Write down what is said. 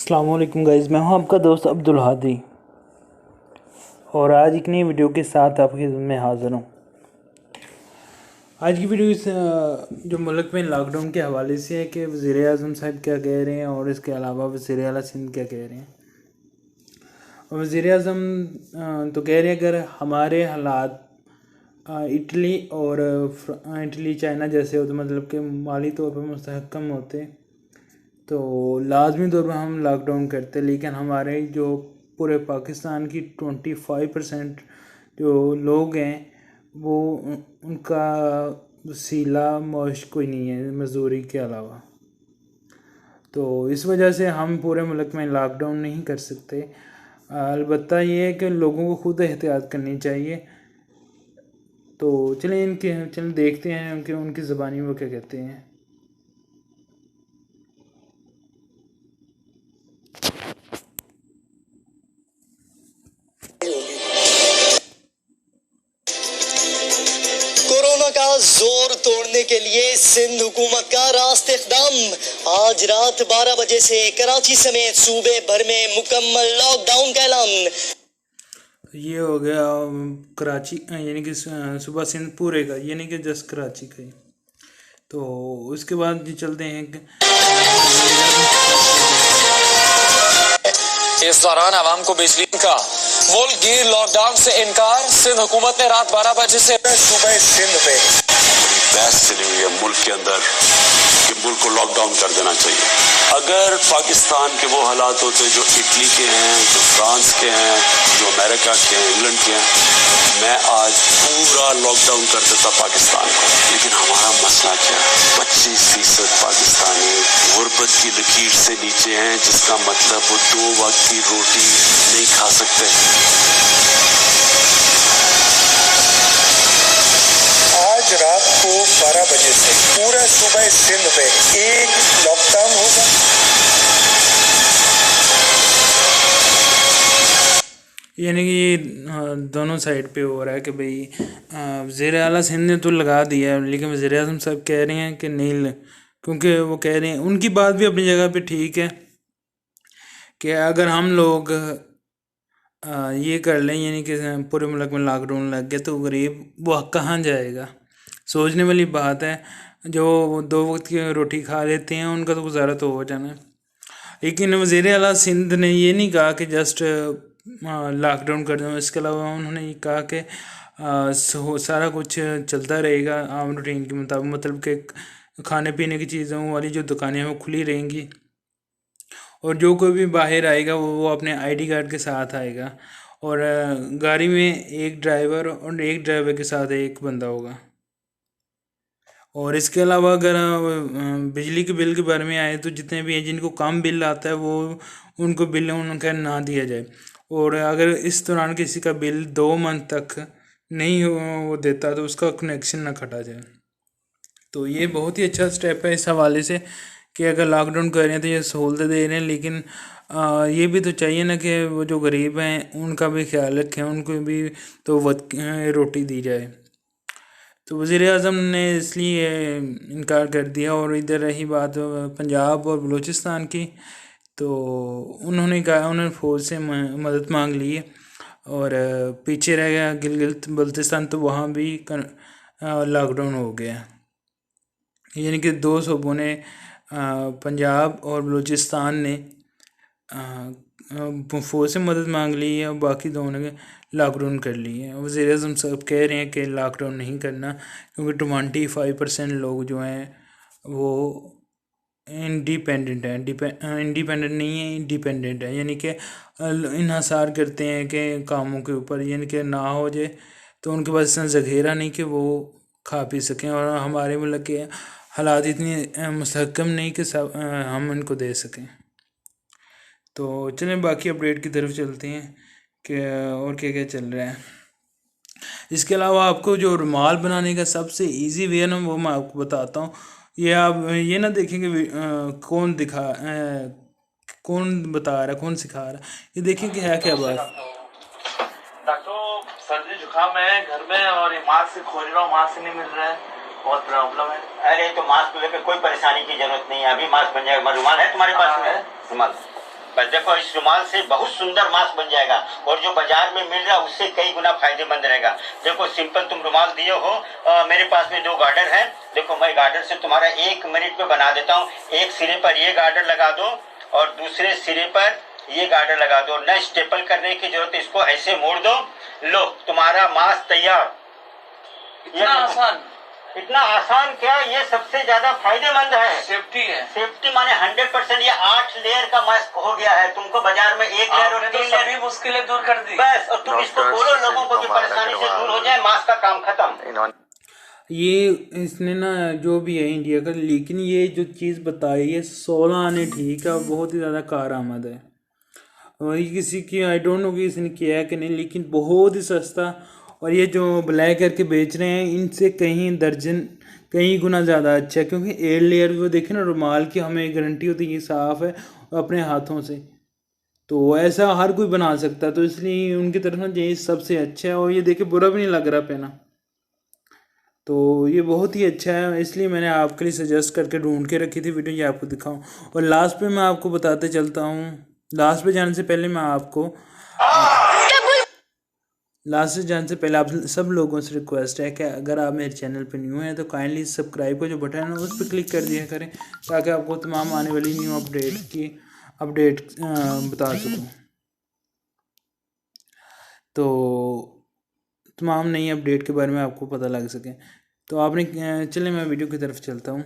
अस्सलाम वालेकुम गाइज़, मैं हूं आपका दोस्त अब्दुल हादी और आज एक नई वीडियो के साथ आपकी खिदमत में हाज़िर हूं। आज की वीडियो जो मुल्क में लॉकडाउन के हवाले से है कि वज़ीर आज़म साहब क्या कह रहे हैं और इसके अलावा वज़ीर आला सिंध क्या कह रहे हैं। वज़ीर आज़म तो कह रहे हैं अगर हमारे हालात इटली और इटली चाइना जैसे होते, मतलब कि माली तौर पर मुस्तहकम होते, तो लाजमी तौर पर हम लॉकडाउन करते। लेकिन हमारे जो पूरे पाकिस्तान की 25% जो लोग हैं वो उनका वसीला मौश कोई नहीं है मज़दूरी के अलावा, तो इस वजह से हम पूरे मुल्क में लॉकडाउन नहीं कर सकते। अलबत्ता ये है कि लोगों को खुद एहतियात करनी चाहिए। तो चलें देखते हैं कि उनकी ज़बानी वो क्या कहते हैं। कोरोना का जोर तोड़ने के लिए सिंध हुकूमत का रास्त इक़दाम। आज रात 12 बजे से कराची समेत सूबे भर में मुकम्मल लॉकडाउन का ऐलान। ये हो गया कराची, यानी कि सुबह सिंध पूरे का, यानी कि जस्ट कराची का ही। तो उसके बाद जी चलते हैं कि इस दौरान आवाम को बिजली का मुल्क गिर लॉकडाउन से इनकार। सिंध हुकूमत ने रात 12 बजे से सुबह सिंध पे बहस चली हुई है मुल्क के अंदर कि मुल्क को लॉकडाउन कर देना चाहिए। अगर पाकिस्तान के वो हालात होते जो इटली के हैं, जो फ्रांस के हैं, जो अमेरिका के हैं, इंग्लैंड के हैं, मैं आज पूरा लॉकडाउन कर देता पाकिस्तान को। लेकिन हमारा मसला क्या है, 25% पाकिस्तानी गुर्बत की लकीर से नीचे हैं, जिसका मतलब वो 2 वक्त की रोटी नहीं खा सकते। आज रात को 12 बजे से पूरा सुबह सिंध पे एक लॉकडाउन होगा। यानी कि ये दोनों साइड पे हो रहा है कि भाई वज़ीर आला सिंध ने तो लगा दिया है, लेकिन वज़ीर आज़म साहब कह रहे हैं कि नहीं, क्योंकि वो कह रहे हैं, उनकी बात भी अपनी जगह पे ठीक है कि अगर हम लोग ये कर लें, यानी कि पूरे मुल्क में लॉकडाउन लग गया, तो गरीब वो कहाँ जाएगा। सोचने वाली बात है। जो 2 वक्त की रोटी खा लेते हैं उनका तो गुजारा तो हो जाना है। लेकिन वज़ीर आला सिंध ने ये नहीं कहा कि जस्ट लॉकडाउन कर दें। इसके अलावा उन्होंने ये कहा कि सारा कुछ चलता रहेगा आम रूटीन के मुताबिक, मतलब कि खाने पीने की चीज़ों वाली जो दुकानें हैं वो खुली रहेंगी और जो कोई भी बाहर आएगा वो अपने आईडी कार्ड के साथ आएगा और गाड़ी में एक ड्राइवर और एक ड्राइवर के साथ एक बंदा होगा। और इसके अलावा अगर बिजली के बिल के बारे में आए तो जितने भी हैं जिनको कम बिल आता है वो उनको बिल उनका ना दिया जाए, और अगर इस दौरान किसी का बिल 2 मंथ तक नहीं वो देता तो उसका कनेक्शन ना कटा जाए। तो ये बहुत ही अच्छा स्टेप है इस हवाले से कि अगर लॉकडाउन कर रहे हैं तो ये सहूलतें दे रहे हैं, लेकिन ये भी तो चाहिए ना कि वो जो गरीब हैं उनका भी ख्याल रखें, उनको भी तो रोटी दी जाए। तो वज़ीर आज़म ने इसलिए इनकार कर दिया। और इधर रही बात पंजाब और बलूचिस्तान की, तो उन्होंने कहा, उन्होंने फ़ौज से मदद मांग ली है और पीछे रह गया गिलगित बल्तिस्तान, तो वहाँ भी लॉकडाउन हो गया। यानी कि 2 सूबों ने, पंजाब और बलूचिस्तान ने फ़ौज से मदद मांग ली है और बाकी दोनों ने लॉकडाउन कर ली है। वज़ीर आज़म साहब कह रहे हैं कि लॉकडाउन नहीं करना, क्योंकि 25% लोग जो हैं वो इंडिपेंडेंट है, इंडिपेंडेंट नहीं है, इंडिपेंडेंट है, यानी कि इन्हसार करते हैं कि कामों के ऊपर, यानी कि ना हो जाए तो उनके पास इतना ज़ख़ीरा नहीं कि वो खा पी सकें। और हमारे मुल्क के हालात इतनी मुस्तहकम नहीं कि सब हम इनको दे सकें। तो चलें बाकी अपडेट की तरफ चलते हैं कि और क्या क्या चल रहा है। इसके अलावा आपको जो रुमाल बनाने का सबसे इजी वे है ना, वो मैं आपको बताता हूँ। ये आप ये ना देखेंगे कौन बता रहा है, कौन सिखा रहा है, ये देखिए कि है क्या बात। डॉक्टर सर्दी जुकाम है घर में और ये मास्क से खोज रहा हूँ, मास्क नहीं मिल रहा है, बहुत प्रॉब्लम है। अरे तो मास्क को लेकर कोई परेशानी की जरूरत नहीं है, अभी मास्क बन जाएगा। रुमाल है तुम्हारे पास में? रुमाल बस देखो इस रुमाल से बहुत सुंदर मास्क बन जाएगा और जो बाजार में मिल रहा है उससे कई गुना फायदेमंद रहेगा। देखो सिंपल तुम रुमाल दिए हो, मेरे पास में 2 गार्डर है। देखो मैं गार्डर से तुम्हारा 1 मिनट में बना देता हूँ। एक सिरे पर ये गार्डर लगा दो और दूसरे सिरे पर ये गार्डर लगा दो। न स्टेपल करने की जरूरत, इसको ऐसे मोड़ दो, लो तुम्हारा मास्क तैयार। इतना आसान? इतना आसान क्या, ये सबसे ज्यादा फायदेमंद है। सेफ्टी है। सेफ्टी माने 100%। ये 8 लेयर का मास्क हो गया है। तुमको बाजार में 1 लेयर और 3 लेयर सभी मुश्किलें दूर कर दी बस, और तुम इसको बोलो लोगों को कि परेशानी से दूर हो जाए, मास्क का काम खत्म। ये इसने ना जो भी है इंडिया का, लेकिन ये जो चीज़ बताई है 16 आने ठीक है और बहुत ही ज़्यादा कारआमद है। वही किसी की आई डोंट नो कि इसने किया है कि नहीं, लेकिन बहुत ही सस्ता। और ये जो ब्लैक करके बेच रहे हैं इनसे कहीं गुना ज़्यादा अच्छा है, क्योंकि 8 लेयर वो देखे ना रुमाल की, हमें गारंटी होती है ये साफ़ है अपने हाथों से, तो ऐसा हर कोई बना सकता है। तो इसलिए उनकी तरफ ना ये सबसे अच्छा है और ये देखे बुरा भी नहीं लग रहा पहना, तो ये बहुत ही अच्छा है। इसलिए मैंने आपके लिए सजेस्ट करके ढूंढ के रखी थी वीडियो, ये आपको दिखाऊं। और लास्ट पे मैं आपको बताते चलता हूँ, लास्ट पे जाने से पहले मैं आपको आप सब लोगों से रिक्वेस्ट है कि अगर आप मेरे चैनल पर न्यू हैं तो काइंडली सब्सक्राइब का जो बटन है उस पर क्लिक कर दिया करें, ताकि आपको तमाम आने वाली न्यू अपडेट बता सकूं। तो तमाम नई अपडेट के बारे में आपको पता लग सके। तो आपने चले मैं वीडियो की तरफ चलता हूँ।